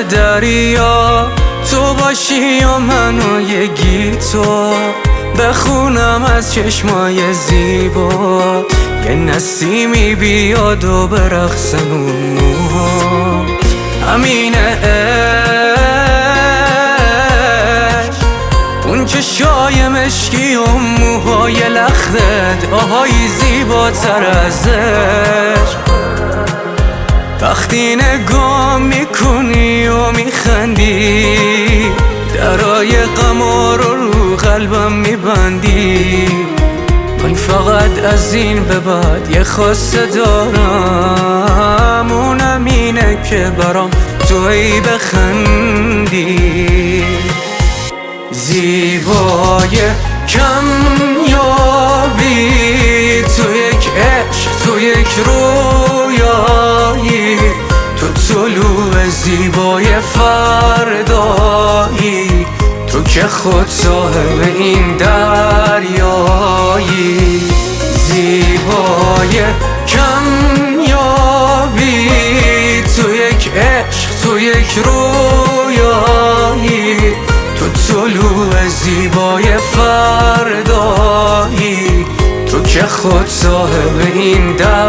دریا تو باشی و منو یه گیتار بخونم از چشمای زیبا، یه نسیمی بیاد و برقصن اون موها. همین عشق، اون چشای مشکی و موهای لختت، آهای زیباتر از عشق. وقتی نگاه میکنی و میخندی، درای غما رو قلبم میبندی. من فقط از این به بعد یه خواسته دارم، اونم اینه که برام تویی بخندی. زیبای کمیابی تو یک عشق، تو یک رویایی، تو طلوع زیبای فردایی، تو که خود صاحب این دریایی. زیبای کمیابی تو یک عشق، تو یک رویایی، تو طلوع زیبای فردایی، تو که خود صاحب این دریایی.